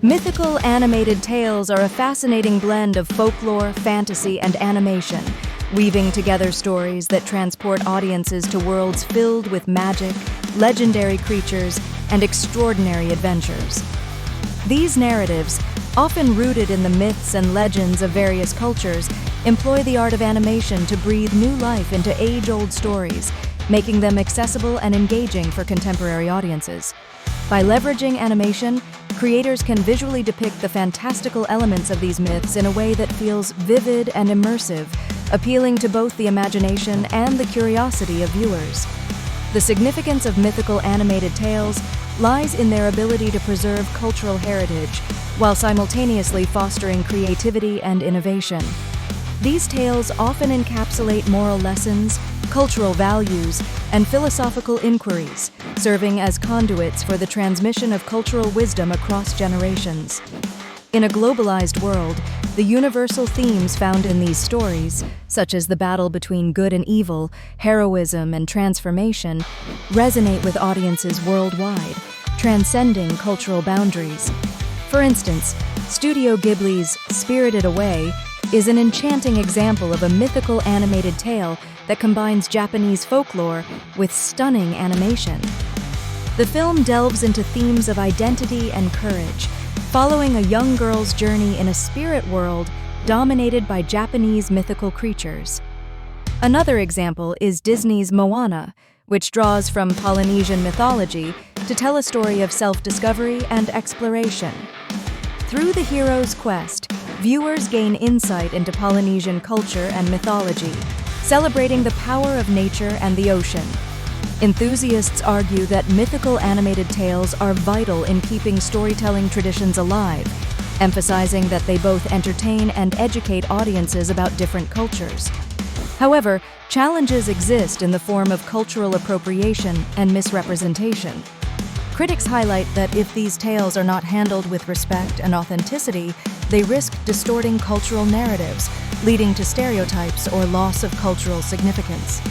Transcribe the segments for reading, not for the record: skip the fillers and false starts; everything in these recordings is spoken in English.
Mythical animated tales are a fascinating blend of folklore, fantasy, and animation, weaving together stories that transport audiences to worlds filled with magic, legendary creatures, and extraordinary adventures. These narratives, often rooted in the myths and legends of various cultures, employ the art of animation to breathe new life into age-old stories, making them accessible and engaging for contemporary audiences. By leveraging animation, creators can visually depict the fantastical elements of these myths in a way that feels vivid and immersive, appealing to both the imagination and the curiosity of viewers. The significance of mythical animated tales lies in their ability to preserve cultural heritage while simultaneously fostering creativity and innovation. These tales often encapsulate moral lessons, cultural values, and philosophical inquiries, serving as conduits for the transmission of cultural wisdom across generations. In a globalized world, the universal themes found in these stories, such as the battle between good and evil, heroism, and transformation, resonate with audiences worldwide, transcending cultural boundaries. For instance, Studio Ghibli's Spirited Away is an enchanting example of a mythical animated tale that combines Japanese folklore with stunning animation. The film delves into themes of identity and courage, following a young girl's journey in a spirit world dominated by Japanese mythical creatures. Another example is Disney's Moana, which draws from Polynesian mythology to tell a story of self-discovery and exploration. Through the hero's quest, viewers gain insight into Polynesian culture and mythology, celebrating the power of nature and the ocean. Enthusiasts argue that mythical animated tales are vital in keeping storytelling traditions alive, emphasizing that they both entertain and educate audiences about different cultures. However, challenges exist in the form of cultural appropriation and misrepresentation. Critics highlight that if these tales are not handled with respect and authenticity, they risk distorting cultural narratives, leading to stereotypes or loss of cultural significance.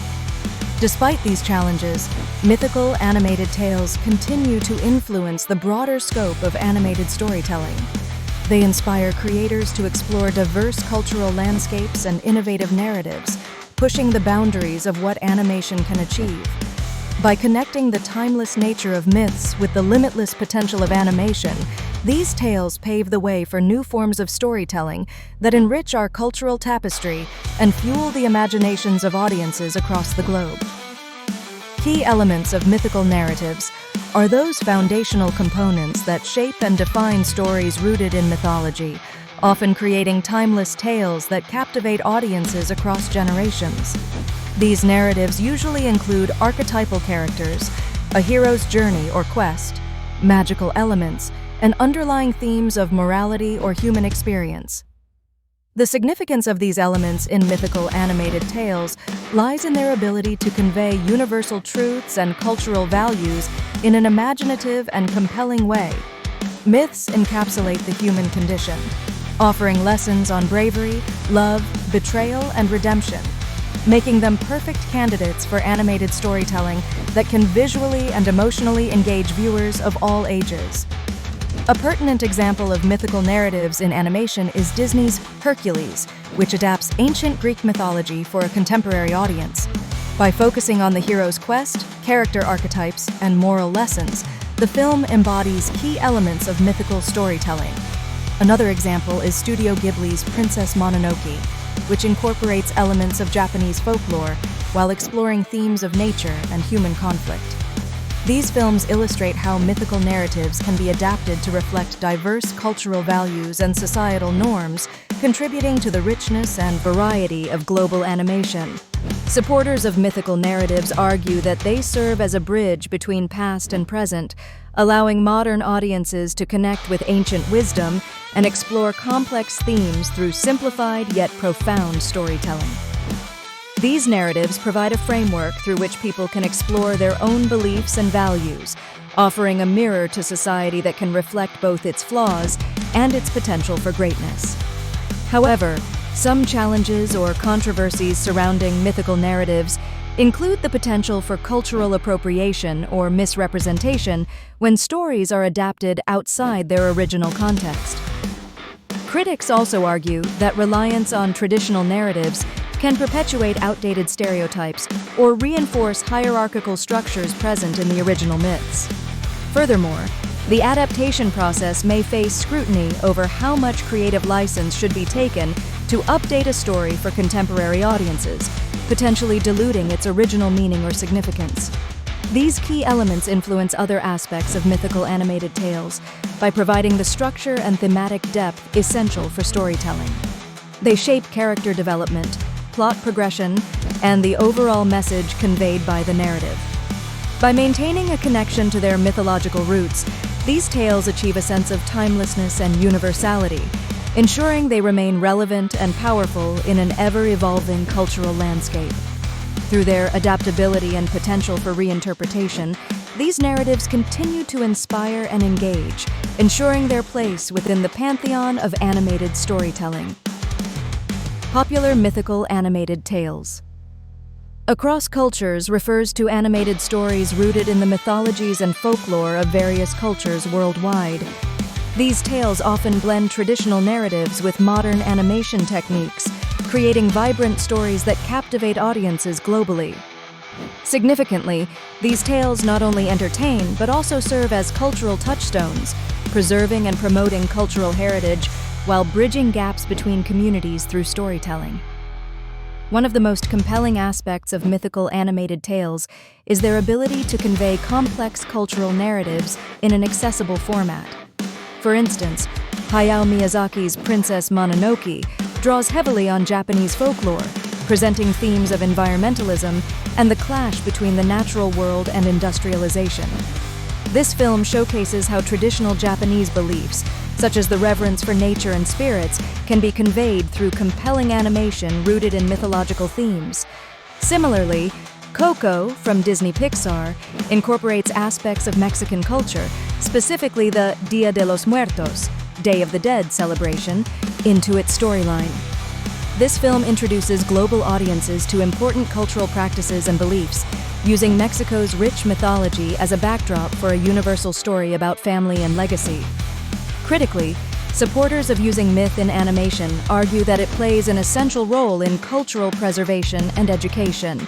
Despite these challenges, mythical animated tales continue to influence the broader scope of animated storytelling. They inspire creators to explore diverse cultural landscapes and innovative narratives, pushing the boundaries of what animation can achieve. By connecting the timeless nature of myths with the limitless potential of animation, these tales pave the way for new forms of storytelling that enrich our cultural tapestry and fuel the imaginations of audiences across the globe. Key elements of mythical narratives are those foundational components that shape and define stories rooted in mythology, often creating timeless tales that captivate audiences across generations. These narratives usually include archetypal characters, a hero's journey or quest, magical elements, and underlying themes of morality or human experience. The significance of these elements in mythical animated tales lies in their ability to convey universal truths and cultural values in an imaginative and compelling way. Myths encapsulate the human condition, offering lessons on bravery, love, betrayal, and redemption, making them perfect candidates for animated storytelling that can visually and emotionally engage viewers of all ages. A pertinent example of mythical narratives in animation is Disney's Hercules, which adapts ancient Greek mythology for a contemporary audience. By focusing on the hero's quest, character archetypes, and moral lessons, the film embodies key elements of mythical storytelling. Another example is Studio Ghibli's Princess Mononoke, which incorporates elements of Japanese folklore while exploring themes of nature and human conflict. These films illustrate how mythical narratives can be adapted to reflect diverse cultural values and societal norms, contributing to the richness and variety of global animation. Supporters of mythical narratives argue that they serve as a bridge between past and present, allowing modern audiences to connect with ancient wisdom and explore complex themes through simplified yet profound storytelling. These narratives provide a framework through which people can explore their own beliefs and values, offering a mirror to society that can reflect both its flaws and its potential for greatness. However, some challenges or controversies surrounding mythical narratives include the potential for cultural appropriation or misrepresentation when stories are adapted outside their original context. Critics also argue that reliance on traditional narratives can perpetuate outdated stereotypes or reinforce hierarchical structures present in the original myths. Furthermore, the adaptation process may face scrutiny over how much creative license should be taken to update a story for contemporary audiences, potentially diluting its original meaning or significance. These key elements influence other aspects of mythical animated tales by providing the structure and thematic depth essential for storytelling. They shape character development, plot progression, and the overall message conveyed by the narrative. By maintaining a connection to their mythological roots, these tales achieve a sense of timelessness and universality, ensuring they remain relevant and powerful in an ever-evolving cultural landscape. Through their adaptability and potential for reinterpretation, these narratives continue to inspire and engage, ensuring their place within the pantheon of animated storytelling. Popular mythical animated tales. Across cultures refers to animated stories rooted in the mythologies and folklore of various cultures worldwide. These tales often blend traditional narratives with modern animation techniques, creating vibrant stories that captivate audiences globally. Significantly, these tales not only entertain but also serve as cultural touchstones, preserving and promoting cultural heritage while bridging gaps between communities through storytelling. One of the most compelling aspects of mythical animated tales is their ability to convey complex cultural narratives in an accessible format. For instance, Hayao Miyazaki's Princess Mononoke draws heavily on Japanese folklore, presenting themes of environmentalism and the clash between the natural world and industrialization. This film showcases how traditional Japanese beliefs, such as the reverence for nature and spirits, can be conveyed through compelling animation rooted in mythological themes. Similarly, Coco, from Disney Pixar, incorporates aspects of Mexican culture, specifically the Dia de los Muertos, Day of the Dead celebration, into its storyline. This film introduces global audiences to important cultural practices and beliefs, using Mexico's rich mythology as a backdrop for a universal story about family and legacy. Critically, supporters of using myth in animation argue that it plays an essential role in cultural preservation and education.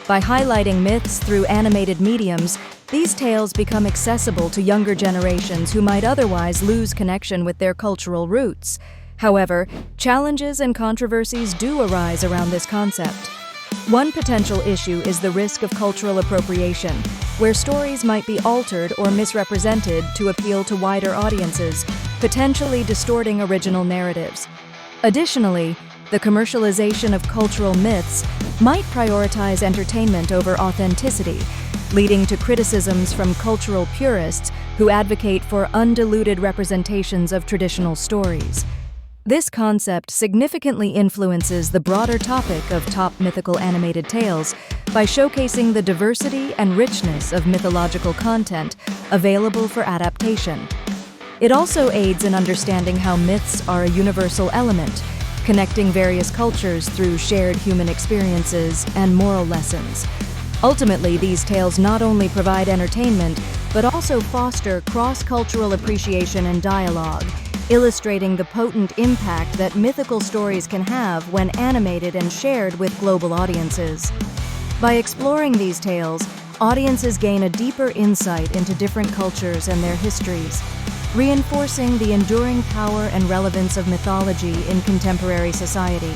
By highlighting myths through animated mediums, these tales become accessible to younger generations who might otherwise lose connection with their cultural roots. However, challenges and controversies do arise around this concept. One potential issue is the risk of cultural appropriation, where stories might be altered or misrepresented to appeal to wider audiences, potentially distorting original narratives. Additionally, the commercialization of cultural myths might prioritize entertainment over authenticity, leading to criticisms from cultural purists who advocate for undiluted representations of traditional stories. This concept significantly influences the broader topic of top mythical animated tales by showcasing the diversity and richness of mythological content available for adaptation. It also aids in understanding how myths are a universal element, connecting various cultures through shared human experiences and moral lessons. Ultimately, these tales not only provide entertainment, but also foster cross-cultural appreciation and dialogue, illustrating the potent impact that mythical stories can have when animated and shared with global audiences. By exploring these tales, audiences gain a deeper insight into different cultures and their histories, reinforcing the enduring power and relevance of mythology in contemporary society.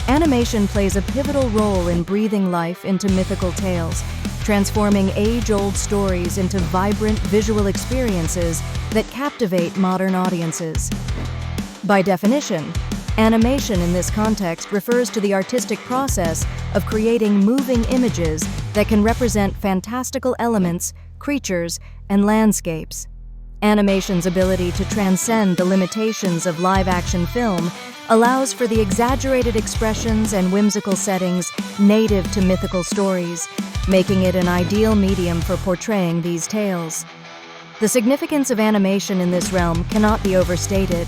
Animation plays a pivotal role in breathing life into mythical tales, transforming age-old stories into vibrant visual experiences that captivate modern audiences. By definition, animation in this context refers to the artistic process of creating moving images that can represent fantastical elements, creatures, and landscapes. Animation's ability to transcend the limitations of live-action film allows for the exaggerated expressions and whimsical settings native to mythical stories, making it an ideal medium for portraying these tales. The significance of animation in this realm cannot be overstated,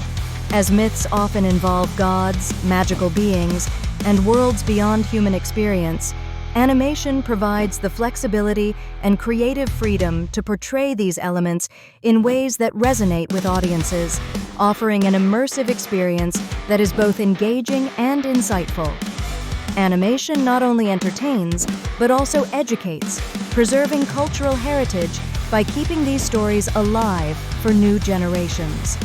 as myths often involve gods, magical beings, and worlds beyond human experience. Animation provides the flexibility and creative freedom to portray these elements in ways that resonate with audiences, offering an immersive experience that is both engaging and insightful. Animation not only entertains, but also educates, preserving cultural heritage by keeping these stories alive for new generations.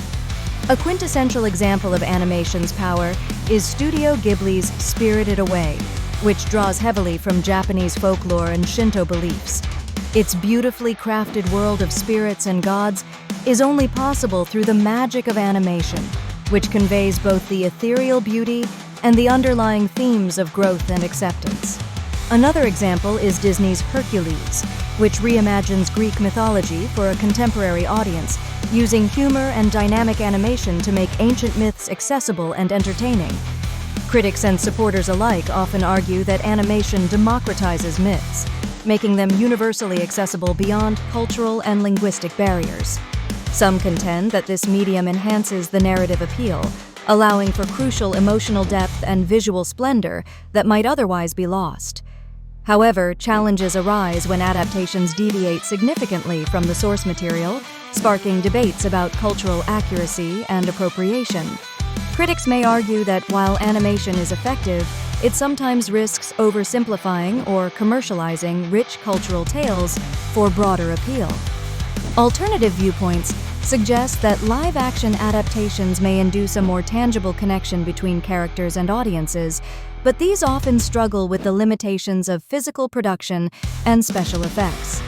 A quintessential example of animation's power is Studio Ghibli's Spirited Away, which draws heavily from Japanese folklore and Shinto beliefs. Its beautifully crafted world of spirits and gods is only possible through the magic of animation, which conveys both the ethereal beauty and the underlying themes of growth and acceptance. Another example is Disney's Hercules, which reimagines Greek mythology for a contemporary audience, using humor and dynamic animation to make ancient myths accessible and entertaining. Critics and supporters alike often argue that animation democratizes myths, making them universally accessible beyond cultural and linguistic barriers. Some contend that this medium enhances the narrative appeal, allowing for crucial emotional depth and visual splendor that might otherwise be lost. However, challenges arise when adaptations deviate significantly from the source material, sparking debates about cultural accuracy and appropriation. Critics may argue that while animation is effective, it sometimes risks oversimplifying or commercializing rich cultural tales for broader appeal. Alternative viewpoints suggest that live-action adaptations may induce a more tangible connection between characters and audiences, but these often struggle with the limitations of physical production and special effects.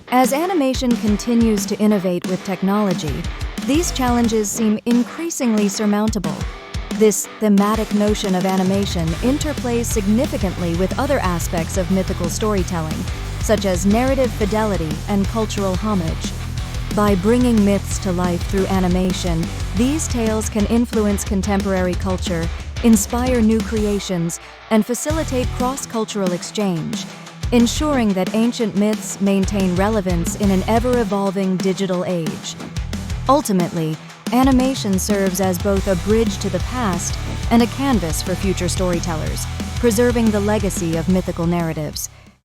As animation continues to innovate with technology, these challenges seem increasingly surmountable. This thematic notion of animation interplays significantly with other aspects of mythical storytelling, such as narrative fidelity and cultural homage. By bringing myths to life through animation, these tales can influence contemporary culture, inspire new creations, and facilitate cross-cultural exchange, ensuring that ancient myths maintain relevance in an ever-evolving digital age. Ultimately, animation serves as both a bridge to the past and a canvas for future storytellers, preserving the legacy of mythical narratives.